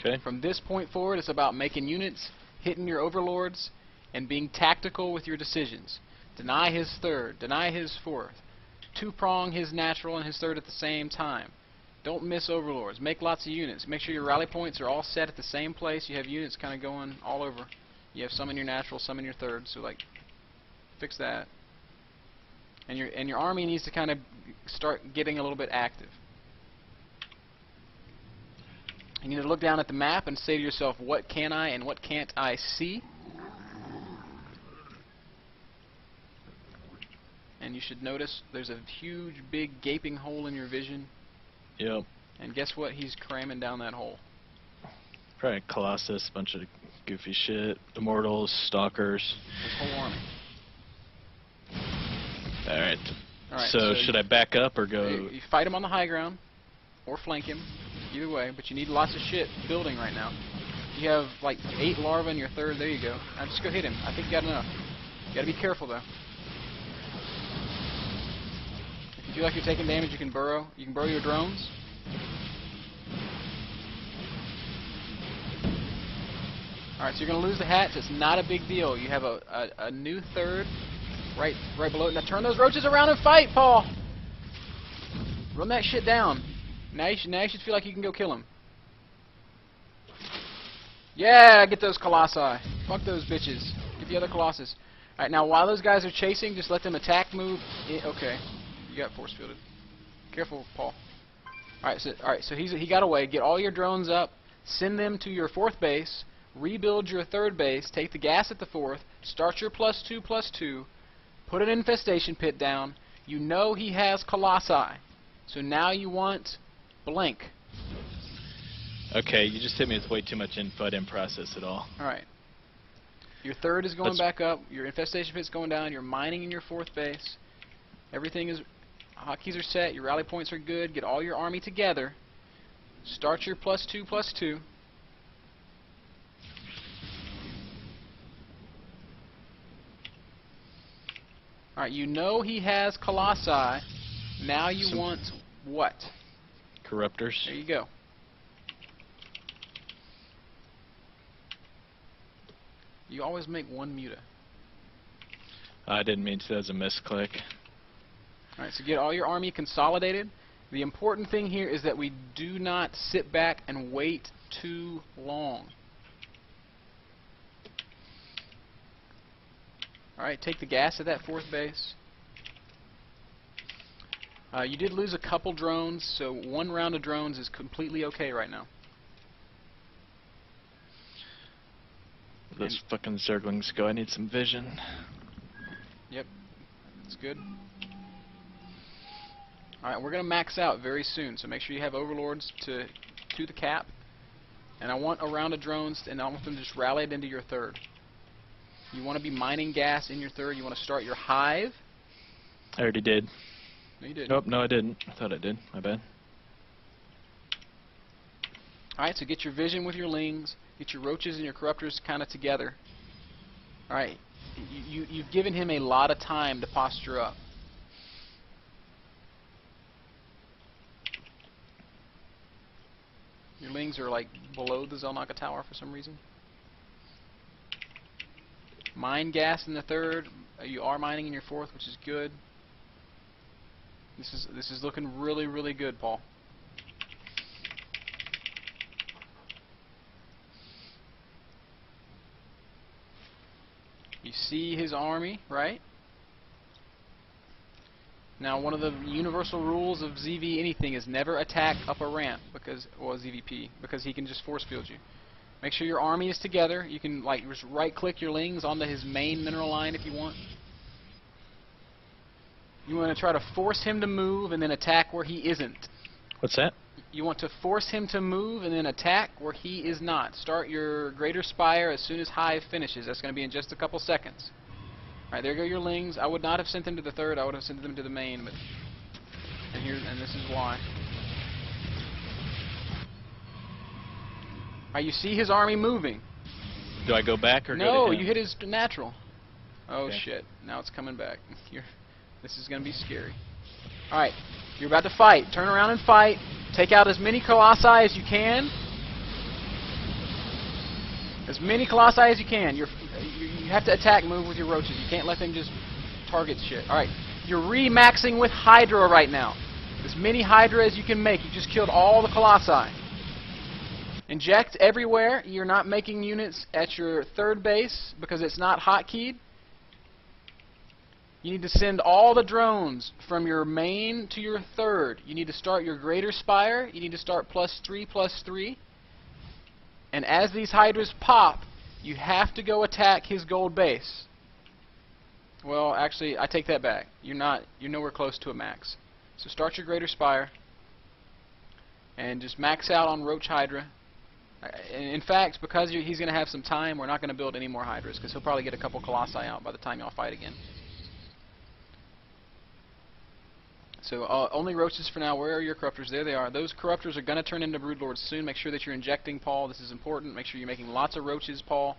Okay. From this point forward, it's about making units, hitting your overlords, and being tactical with your decisions. Deny his third, deny his fourth. Two-prong his natural and his third at the same time. Don't miss overlords. Make lots of units. Make sure your rally points are all set at the same place. You have units kind of going all over. You have some in your natural, some in your third. So like, fix that. And your army needs to kind of start getting a little bit active. You need to look down at the map and say to yourself, what can I and what can't I see? And you should notice there's a huge, big, gaping hole in your vision. Yep. And guess what? He's cramming down that hole. Probably Colossus, bunch of goofy shit, Immortals, Stalkers. His whole army. Alright. So should I back up or go? You fight him on the high ground, or flank him. Either way, but you need lots of shit building right now. You have like 8 larvae in your third. There you go. Now just go hit him. I think you got enough. You gotta be careful though. If you feel like you're taking damage, you can burrow. You can burrow your drones. Alright, so you're gonna lose the hatch. It's not a big deal. You have a new third right below it. Now turn those roaches around and fight, Paul! Run that shit down. Now you should feel like you can go kill him. Yeah, get those colossi. Fuck those bitches. Get the other colossus. Alright, now while those guys are chasing, just let them attack, move. Okay, you got force fielded. Careful, Paul. Alright, so he got away. Get all your drones up. Send them to your 4th base. Rebuild your 3rd base. Take the gas at the 4th. Start your +2/+2. Put an infestation pit down. You know he has colossi. So now you want blank. Okay, you just hit me with way too much info. I didn't process it all. Alright. Your 3rd is going back up. Your infestation pit's going down. You're mining in your 4th base. Everything is... hotkeys are set. Your rally points are good. Get all your army together. Start your +2/+2. Alright, you know he has colossi. Now you want what? Corruptors. There you go. You always make one muta. I didn't mean to. That was a misclick. Alright, so get all your army consolidated. The important thing here is that we do not sit back and wait too long. Alright, take the gas at that 4th base. You did lose a couple drones, so 1 round of drones is completely okay right now. Those fucking zerglings go. I need some vision. Yep, that's good. Alright, we're going to max out very soon, so make sure you have overlords to the cap. And I want a round of drones, and I want them to just rally it into your 3rd. You want to be mining gas in your 3rd. You want to start your hive. I already did. No, you didn't. Nope, no I didn't. I thought I did. My bad. Alright, so get your vision with your lings. Get your roaches and your corruptors kind of together. Alright, you've given him a lot of time to posture up. Your lings are like below the Zelnaka tower for some reason. Mine gas in the 3rd. You are mining in your 4th, which is good. This is looking really, really good, Paul. You see his army, right? Now, one of the universal rules of ZV anything is never attack up a ramp because, well, ZvP, because he can just force field you. Make sure your army is together. You can like just right-click your lings onto his main mineral line if you want. You want to try to force him to move and then attack where he isn't. What's that? You want to force him to move and then attack where he is not. Start your Greater Spire as soon as Hive finishes. That's going to be in just a couple seconds. Alright, there go your lings. I would not have sent them to the 3rd. I would have sent them to the main, but and this is why. Alright, you see his army moving. Do I go back or no, go to him? You hit his natural. Oh okay. Shit! Now it's coming back. This is going to be scary. Alright, you're about to fight. Turn around and fight. Take out as many colossi as you can. As many Colossi as you can. You have to attack move with your roaches. You can't let them just target shit. Alright, you're re-maxing with Hydra right now. As many Hydra as you can make. You just killed all the Colossi. Inject everywhere. You're not making units at your third base because it's not hotkeyed. You need to send all the drones from your main to your third. You need to start your greater spire. You need to start +3/+3. And as these Hydras pop, you have to go attack his gold base. Well, actually, I take that back. You're nowhere close to a max. So start your greater spire and just max out on Roach Hydra. In fact, because he's going to have some time, we're not going to build any more Hydras because he'll probably get a couple Colossi out by the time y'all fight again. So only roaches for now. Where are your corruptors? There they are. Those corruptors are going to turn into broodlords soon. Make sure that you're injecting, Paul. This is important. Make sure you're making lots of roaches, Paul.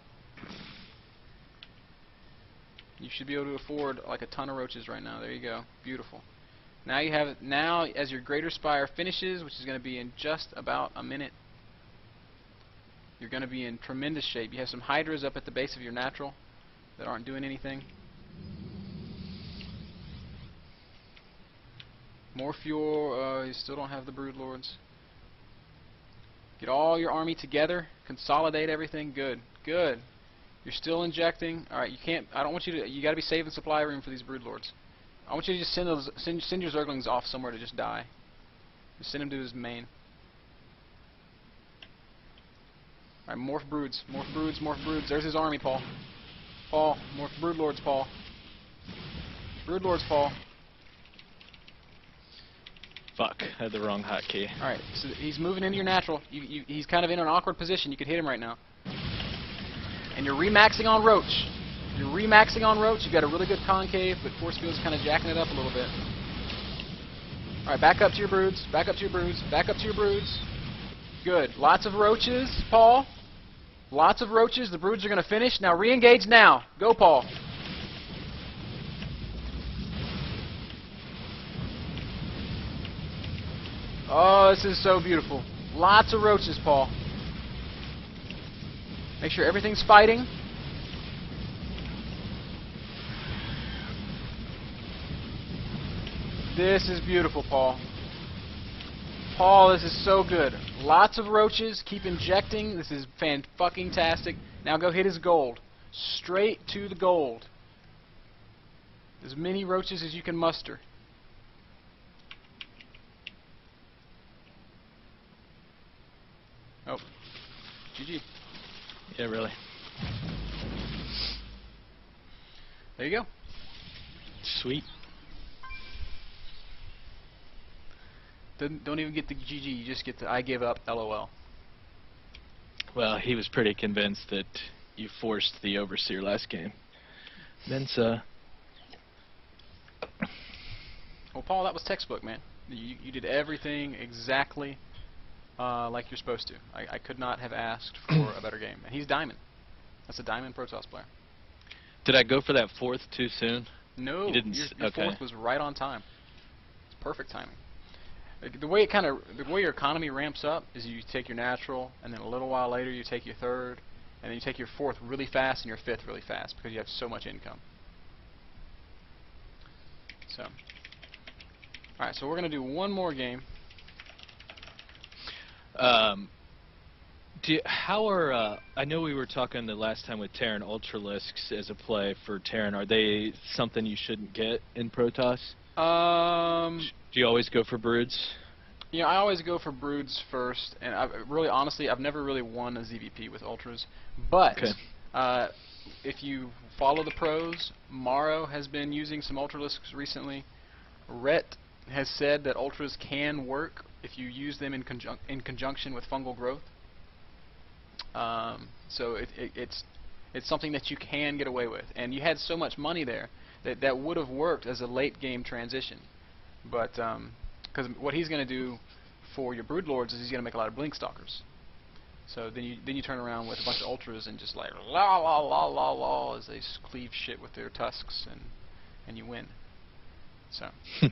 You should be able to afford like a ton of roaches right now. There you go. Beautiful. Now you have now as your greater spire finishes, which is going to be in just about a minute. You're going to be in tremendous shape. You have some Hydras up at the base of your natural that aren't doing anything. More fuel. You still don't have the broodlords. Get all your army together. Consolidate everything. Good. Good. You're still injecting. All right. You can't. I don't want you to. You got to be saving supply room for these broodlords. I want you to just send your Zerglings off somewhere to just die. Just send him to his main. All right. Morph broods. Morph broods. Morph broods. There's his army, Paul. Paul. Morph broodlords, Paul. Broodlords, Paul. Fuck, I had the wrong hotkey. Alright, so he's moving into your natural. He's kind of in an awkward position. You could hit him right now. And you're remaxing on Roach. You're remaxing on Roach. You've got a really good concave, but force field's kind of jacking it up a little bit. Alright, back up to your broods. Back up to your broods. Back up to your broods. Good. Lots of roaches, Paul. Lots of roaches. The broods are going to finish. Now re-engage now. Go, Paul. Oh, this is so beautiful. Lots of roaches, Paul. Make sure everything's fighting. This is beautiful, Paul. Paul, this is so good. Lots of roaches. Keep injecting. This is fan-fucking-tastic. Now go hit his gold. Straight to the gold. As many roaches as you can muster. Oh. GG. Yeah, really. There you go. Sweet. Don't even get the GG, you just get the I give up, LOL. Well, he was pretty convinced that you forced the Overseer last game. Mensa. Well, Paul, that was textbook, man. You did everything exactly like you're supposed to. I could not have asked for a better game. And he's Diamond. That's a Diamond Protoss player. Did I go for that fourth too soon? No, you didn't. Your fourth was right on time. It's perfect timing. The way your economy ramps up is you take your natural, and then a little while later you take your third, and then you take your fourth really fast and your fifth really fast because you have so much income. So, all right, so we're gonna do one more game. How are I know we were talking the last time with Terran Ultralisks as a play for Terran. Are they something you shouldn't get in Protoss? Do you always go for broods? You know, I always go for broods first, and honestly, I've never really won a ZvP with Ultras. But if you follow the pros, Morrow has been using some Ultralisks recently. Rhett has said that Ultras can work if you use them in conjunction with fungal growth. So it's something that you can get away with, and you had so much money there that would have worked as a late game transition. But because what he's going to do for your broodlords is he's going to make a lot of blink stalkers. So then you turn around with a bunch of ultras and just like la la la la la as they cleave shit with their tusks and you win. So all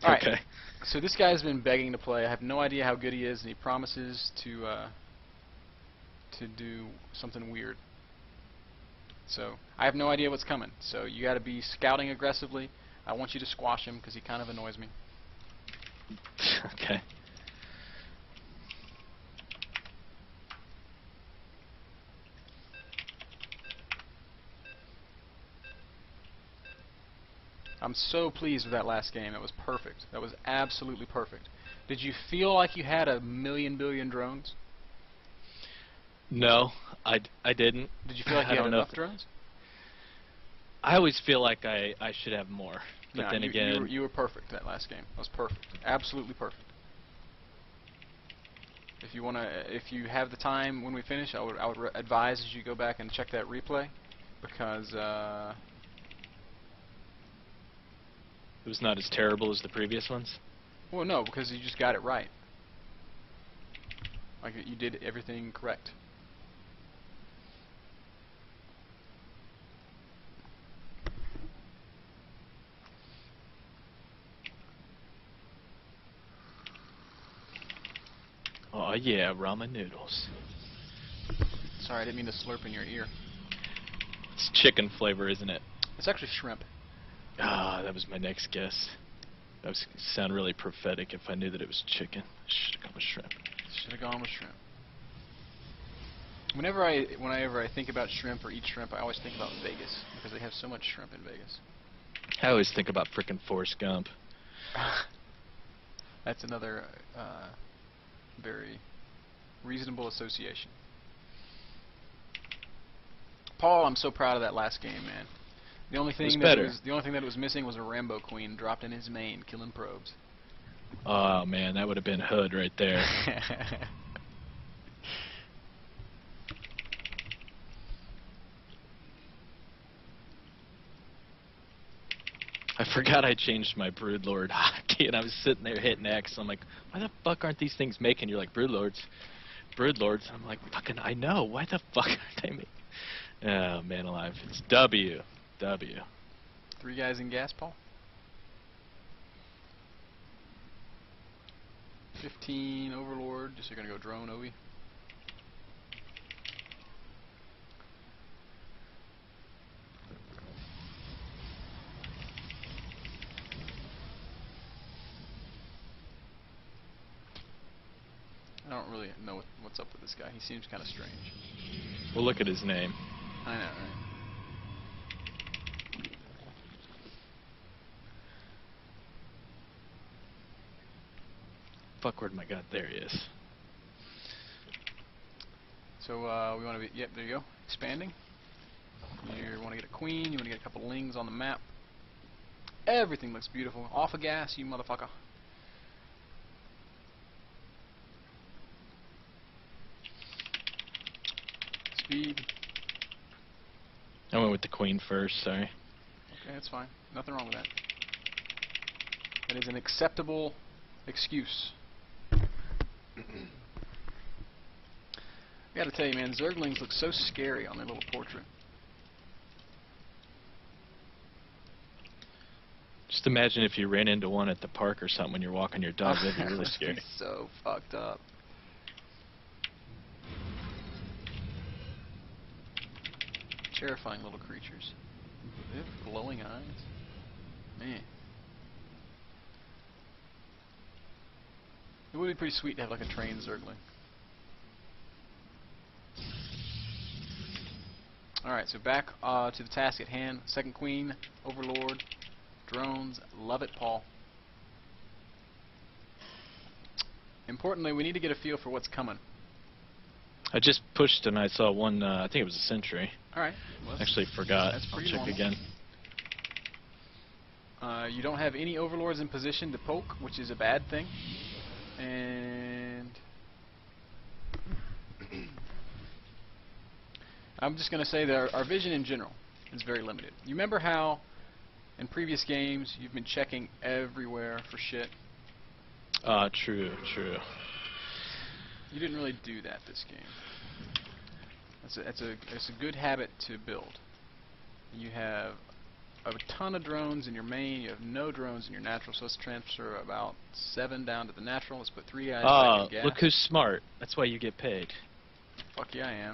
right. Okay. So this guy's been begging to play. I have no idea how good he is, and he promises to to do something weird. So I have no idea what's coming. So you got to be scouting aggressively. I want you to squash him because he kind of annoys me. Okay. I'm so pleased with that last game. That was perfect. That was absolutely perfect. Did you feel like you had a million billion drones? No, I didn't. Did you feel like you had enough drones? I always feel like I should have more. But No, then again, you were perfect that last game. That was perfect. Absolutely perfect. If you have the time when we finish, I would advise as you go back and check that replay, because it was not as terrible as the previous ones. well, no, because you just got it right. Like you did everything correct. Oh yeah, ramen noodles. Sorry, I didn't mean to slurp in your ear. It's chicken flavor, isn't it? It's actually shrimp. Ah, that was my next guess. That would sound really prophetic if I knew that it was chicken. Should have gone with shrimp. Should have gone with shrimp. Whenever I think about shrimp or eat shrimp, I always think about Vegas because they have so much shrimp in Vegas. I always think about frickin' Forrest Gump. That's another very reasonable association. Paul, I'm so proud of that last game, man. The only thing that was missing was a Rambo Queen dropped in his main, killing probes. Oh man, that would have been hood right there. I forgot I changed my Broodlord hotkey, and I was sitting there hitting X. I'm like, why the fuck aren't these things making? You're like, Broodlords. Broodlords. I'm like, fucking, I know. Why the fuck aren't they making? Oh, man alive. It's W. W. 3 guys in gas, Paul? 15 Overlord. Just you're going to go drone, Obi. I don't really know what's up with this guy. He seems kind of strange. Well, look at his name. I know, right? Fuck, where'd my god? There he is. So we want to be. Yep, there you go. Expanding. You want to get a queen. You want to get a couple lings on the map. Everything looks beautiful. Off of gas, you motherfucker. Speed. I went with the queen first, sorry. Okay, that's fine. Nothing wrong with that. That is an acceptable excuse. I gotta tell you, man, Zerglings look so scary on their little portrait. Just imagine if you ran into one at the park or something when you're walking your dog. That'd be really scary. So fucked up. Terrifying little creatures. They have glowing eyes. Man. It would be pretty sweet to have like a trained Zergling. Alright, so back to the task at hand. Second Queen, Overlord, drones. Love it, Paul. Importantly, we need to get a feel for what's coming. I just pushed and I saw one, I think it was a sentry. Alright. Well, Actually forgot. That's I'll pretty check normal. again. You don't have any Overlords in position to poke, which is a bad thing. And I'm just going to say that our vision in general is very limited. You remember how in previous games you've been checking everywhere for shit? True, true. You didn't really do that this game. It's a good habit to build. You have a ton of drones in your main, you have no drones in your natural, so let's transfer about 7 down to the natural. Let's put 3 guys back in gas. Look who's smart. That's why you get paid. Fuck yeah, I am.